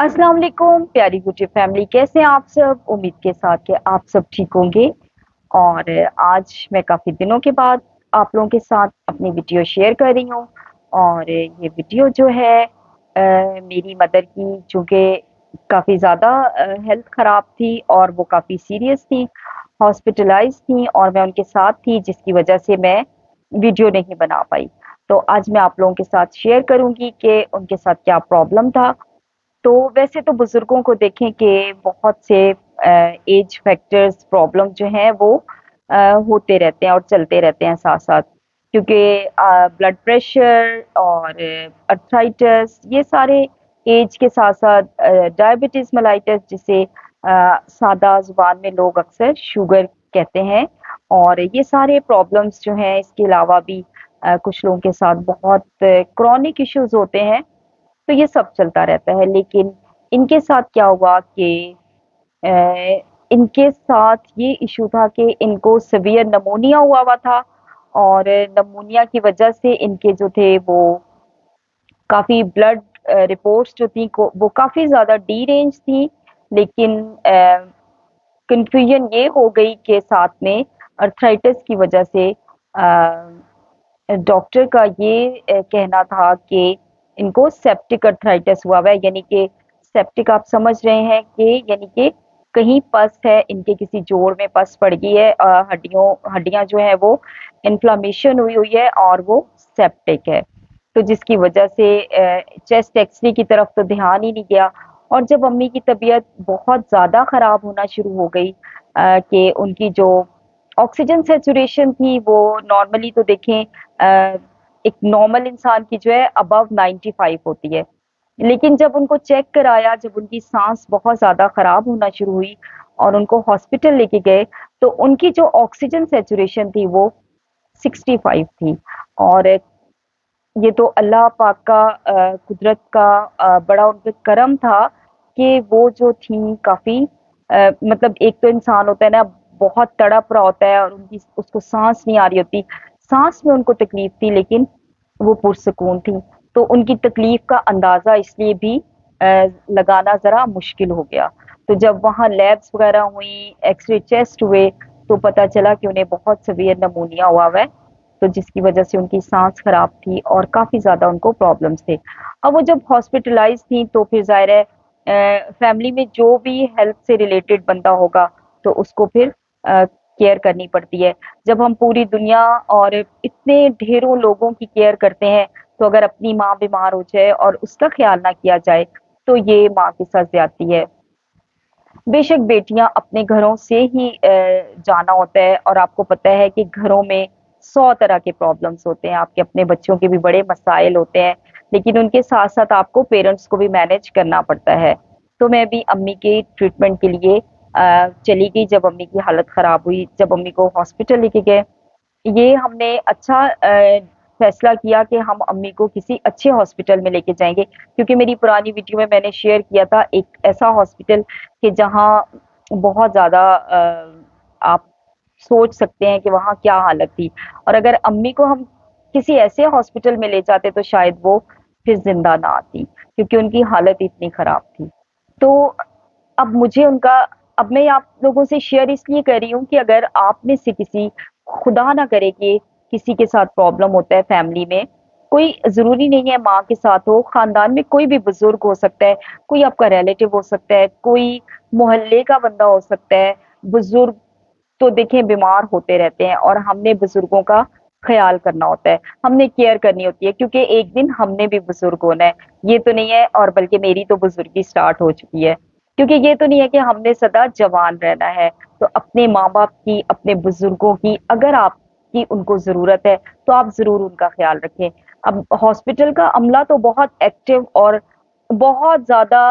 अस्सलाम वालेकुम प्यारी गुटी फैमिली, कैसे हैं आप सब। उम्मीद के साथ कि आप सब ठीक होंगे। और आज मैं काफ़ी दिनों के बाद आप लोगों के साथ अपनी वीडियो शेयर कर रही हूँ। और ये वीडियो जो है मेरी मदर की, चूँकि काफ़ी ज़्यादा हेल्थ ख़राब थी और वो काफ़ी सीरियस थी, हॉस्पिटलाइज़ थी और मैं उनके साथ थी, जिसकी वजह से मैं वीडियो नहीं बना पाई। तो आज मैं आप लोगों के साथ शेयर करूँगी कि उनके साथ क्या प्रॉब्लम था। तो वैसे तो बुजुर्गों को देखें कि बहुत से एज फैक्टर्स प्रॉब्लम जो हैं वो होते रहते हैं और चलते रहते हैं साथ-साथ, क्योंकि ब्लड प्रेशर और अर्थराइटिस ये सारे एज के साथ-साथ डायबिटीज़ मेलाइटिस, जिसे सादा ज़ुबान में लोग अक्सर शुगर कहते हैं। और ये सारे प्रॉब्लम्स जो हैं, इसके अलावा भी कुछ लोगों के साथ बहुत क्रॉनिक इश्यूज़ होते हैं। तो ये सब चलता रहता है, लेकिन इनके साथ क्या हुआ कि अ, इनके साथ ये इश्यू था कि इनको सीवियर निमोनिया हुआ था। और निमोनिया की वजह से इनके जो थे वो काफ़ी ब्लड रिपोर्ट्स जो थी को वो काफ़ी ज़्यादा डी रेंज थी। लेकिन कन्फ्यूजन ये हो गई कि साथ में अर्थराइटिस की वजह से डॉक्टर का ये कहना था कि इनको सेप्टिक अर्थराइटिस हुआ हुआ है, यानी कि सेप्टिक आप समझ रहे हैं कि यानी कि कहीं पस है, इनके किसी जोड़ में पस पड़ गई है, हड्डियां जो है वो इन्फ्लामेशन हुई हुई है और वो सेप्टिक है। तो जिसकी वजह से चेस्ट एक्सरे की तरफ तो ध्यान ही नहीं गया। और जब अम्मी की तबीयत बहुत ज़्यादा ख़राब होना शुरू हो गई कि उनकी जो ऑक्सीजन सैचुरेशन थी वो नॉर्मली तो देखें एक नॉर्मल इंसान की जो है अबव 95 होती है। लेकिन जब उनको चेक कराया, जब उनकी साँस बहुत ज़्यादा ख़राब होना शुरू हुई और उनको हॉस्पिटल लेके गए, तो उनकी जो ऑक्सीजन सैचुरेशन थी वो 65 थी। और ये तो अल्लाह पाक का कुदरत का बड़ा उन पे करम था कि वो जो थी काफ़ी मतलब एक तो इंसान होता है ना, बहुत तड़प रहा होता है और उनकी उसको साँस नहीं आ रही होती। साँस में उनको तकलीफ़ थी, लेकिन वो पुरसुकून थी। तो उनकी तकलीफ़ का अंदाज़ा इसलिए भी लगाना ज़रा मुश्किल हो गया। तो जब वहाँ लैब्स वग़ैरह हुई, एक्स-रे चेस्ट हुए, तो पता चला कि उन्हें बहुत सीवियर निमोनिया हुआ हुआ है। तो जिसकी वजह से उनकी साँस खराब थी और काफ़ी ज़्यादा उनको प्रॉब्लम्स थे। अब वो जब हॉस्पिटलाइज़ थी तो फिर ज़ाहिर है फैमिली में जो भी हेल्थ से रिलेटेड बंदा होगा तो उसको फिर केयर करनी पड़ती है। जब हम पूरी दुनिया और इतने ढेरों लोगों की केयर करते हैं, तो अगर अपनी माँ बीमार हो जाए और उसका ख़्याल ना किया जाए, तो ये माँ के साथ ज़्यादती है। बेशक बेटियां अपने घरों से ही जाना होता है और आपको पता है कि घरों में 100 तरह के प्रॉब्लम्स होते हैं, आपके अपने बच्चों के भी बड़े मसाइल होते हैं, लेकिन उनके साथ साथ आपको पेरेंट्स को भी मैनेज करना पड़ता है। तो मैं भी अम्मी के ट्रीटमेंट के लिए चली गई जब अम्मी की हालत ख़राब हुई, जब अम्मी को हॉस्पिटल लेके गए। ये हमने अच्छा फैसला किया कि हम अम्मी को किसी अच्छे हॉस्पिटल में लेके जाएँगे, क्योंकि मेरी पुरानी वीडियो में मैंने शेयर किया था एक ऐसा हॉस्पिटल कि जहाँ बहुत ज़्यादा आप सोच सकते हैं कि वहाँ क्या हालत थी। और अगर अम्मी को हम किसी ऐसे हॉस्पिटल में ले जाते तो शायद वो फिर ज़िंदा ना आती, क्योंकि उनकी हालत इतनी ख़राब थी। तो अब मुझे उनका अब मैं आप लोगों से शेयर इसलिए कर रही हूँ कि अगर आप में से किसी, खुदा ना करे कि किसी के साथ प्रॉब्लम होता है फैमिली में, कोई ज़रूरी नहीं है माँ के साथ हो, ख़ानदान में कोई भी बुज़ुर्ग हो सकता है, कोई आपका रिलेटिव हो सकता है, कोई मोहल्ले का बंदा हो सकता है। बुज़ुर्ग तो देखें बीमार होते रहते हैं और हमने बुज़ुर्गों का ख़्याल करना होता है, हमने केयर करनी होती है, क्योंकि एक दिन हमने भी बुज़ुर्ग होना है। ये तो नहीं है, और बल्कि मेरी तो बुज़ुर्गी स्टार्ट हो चुकी है। क्योंकि ये तो नहीं है कि हमने सदा जवान रहना है। तो अपने माँ-बाप की, अपने बुज़ुर्गों की अगर आपकी उनको ज़रूरत है, तो आप ज़रूर उनका ख़्याल रखें। अब हॉस्पिटल का अमला तो बहुत एक्टिव और बहुत ज़्यादा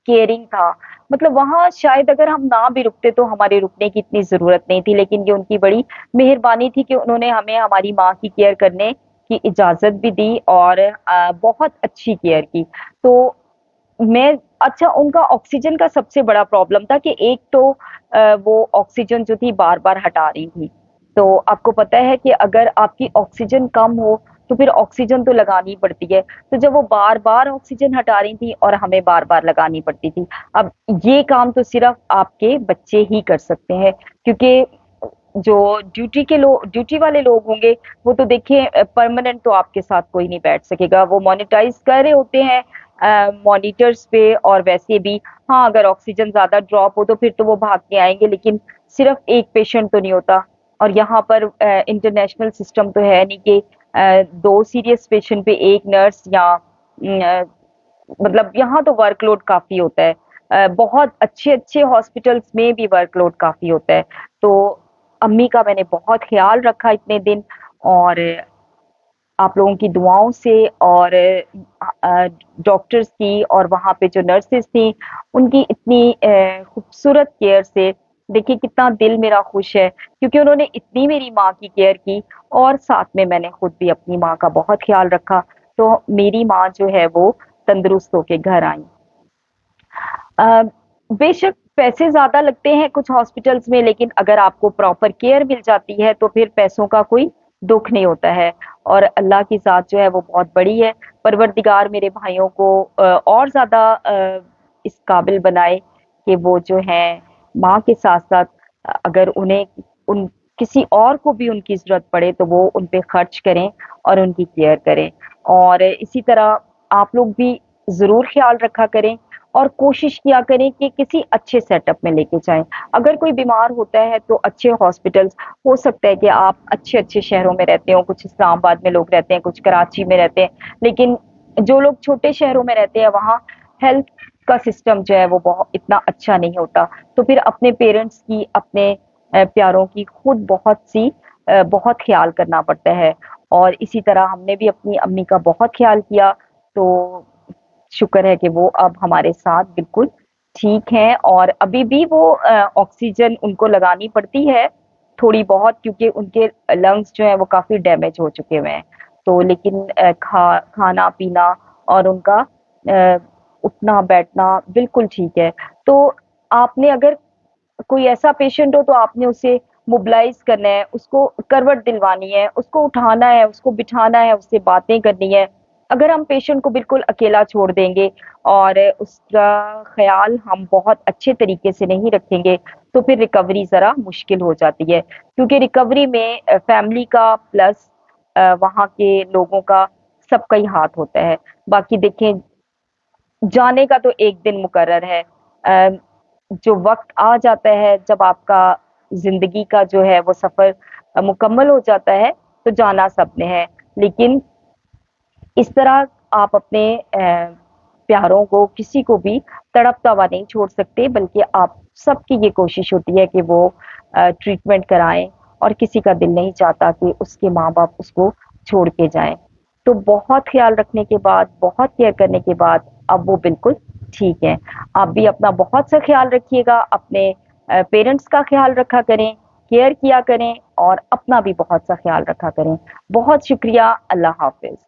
केयरिंग था। मतलब वहाँ शायद अगर हम ना भी रुकते तो हमारे रुकने की इतनी ज़रूरत नहीं थी, लेकिन ये उनकी बड़ी मेहरबानी थी कि उन्होंने हमें हमारी माँ की केयर करने की इजाज़त भी दी और बहुत अच्छी केयर की। तो मैं अच्छा, उनका ऑक्सीजन का सबसे बड़ा प्रॉब्लम था कि एक तो वो ऑक्सीजन जो थी बार-बार हटा रही थी। तो आपको पता है कि अगर आपकी ऑक्सीजन कम हो, तो फिर ऑक्सीजन तो लगानी पड़ती है। तो जब वो बार बार ऑक्सीजन हटा रही थी और हमें बार बार लगानी पड़ती थी, अब ये काम तो सिर्फ आपके बच्चे ही कर सकते हैं, क्योंकि जो ड्यूटी वाले लोग होंगे वो तो देखिए परमानेंट तो आपके साथ कोई नहीं बैठ सकेगा, वो मॉनिटाइज कर रहे होते हैं मॉनिटर्स पे। और वैसे भी हाँ, अगर ऑक्सीजन ज्यादा ड्रॉप हो तो फिर तो वो भाग के आएंगे, लेकिन सिर्फ एक पेशेंट तो नहीं होता। और यहाँ पर इंटरनेशनल सिस्टम तो है नहीं कि दो सीरियस पेशेंट पे एक नर्स या मतलब यहाँ तो वर्कलोड काफी होता है। बहुत अच्छे अच्छे हॉस्पिटल्स में भी वर्कलोड काफी होता है। तो अम्मी का मैंने बहुत ख्याल रखा इतने दिन, और आप लोगों की दुआओं से और डॉक्टर्स की और वहाँ पे जो नर्सेस थी उनकी इतनी खूबसूरत केयर से देखिए कितना दिल मेरा खुश है, क्योंकि उन्होंने इतनी मेरी माँ की केयर की और साथ में मैंने खुद भी अपनी माँ का बहुत ख्याल रखा। तो मेरी माँ जो है वो तंदुरुस्त होके घर आई। अ, बेशक पैसे ज़्यादा लगते हैं कुछ हॉस्पिटल्स में, लेकिन अगर आपको प्रॉपर केयर मिल जाती है तो फिर पैसों का कोई दुःख नहीं होता है। और अल्लाह की ज़ात जो है वो बहुत बड़ी है। परवरदिगार मेरे भाइयों को और ज़्यादा इस काबिल बनाए कि वो जो हैं माँ के साथ-साथ अगर उन्हें उन किसी और को भी उनकी ज़रूरत पड़े तो वो उन पे खर्च करें और उनकी केयर करें। और इसी तरह आप लोग भी ज़रूर ख़्याल रखा करें और कोशिश किया करें कि किसी अच्छे सेटअप में लेके जाएँ। अगर कोई बीमार होता है तो अच्छे हॉस्पिटल्स, हो सकता है कि आप अच्छे-अच्छे शहरों में रहते हो, कुछ इस्लामाबाद में लोग रहते हैं, कुछ कराची में रहते हैं, लेकिन जो लोग छोटे शहरों में रहते हैं वहाँ हेल्थ का सिस्टम जो है वो इतना अच्छा नहीं होता। तो फिर अपने पेरेंट्स की, अपने प्यारों की खुद बहुत ख़्याल करना पड़ता है। और इसी तरह हमने भी अपनी अम्मी का बहुत ख़्याल किया, तो शुक्र है कि वो अब हमारे साथ बिल्कुल ठीक हैं। और अभी भी वो ऑक्सीजन उनको लगानी पड़ती है थोड़ी बहुत, क्योंकि उनके लंग्स जो हैं वो काफ़ी डैमेज हो चुके हुए हैं। तो लेकिन खाना-पीना और उनका उठना-बैठना बिल्कुल ठीक है। तो आपने अगर कोई ऐसा पेशेंट हो तो आपने उसे मोबिलाइज़ करना है, उसको करवट दिलवानी है, उसको उठाना है, उसको बिठाना है, उससे बातें करनी है। अगर हम पेशेंट को बिल्कुल अकेला छोड़ देंगे और उसका ख़्याल हम बहुत अच्छे तरीके से नहीं रखेंगे, तो फिर रिकवरी ज़रा मुश्किल हो जाती है। क्योंकि रिकवरी में फैमिली का प्लस वहाँ के लोगों का सबका ही हाथ होता है। बाकी देखें, जाने का तो एक दिन मुकर्रर है। जो वक़्त आ जाता है जब आपका ज़िंदगी का जो है वो सफ़र मुकम्मल हो जाता है, तो जाना सबने है। लेकिन इस तरह आप अपने प्यारों को, किसी को भी तड़पता हुआ नहीं छोड़ सकते, बल्कि आप सबकी ये कोशिश होती है कि वो ट्रीटमेंट कराएँ, और किसी का दिल नहीं चाहता कि उसके माँ-बाप उसको छोड़ के जाएँ। तो बहुत ख़्याल रखने के बाद, बहुत केयर करने के बाद अब वो बिल्कुल ठीक हैं। आप भी अपना बहुत सा ख़्याल रखिएगा, अपने पेरेंट्स का ख़्याल रखा करें, केयर किया करें और अपना भी बहुत सा ख़्याल रखा करें। बहुत शुक्रिया, अल्लाह हाफ़िज़।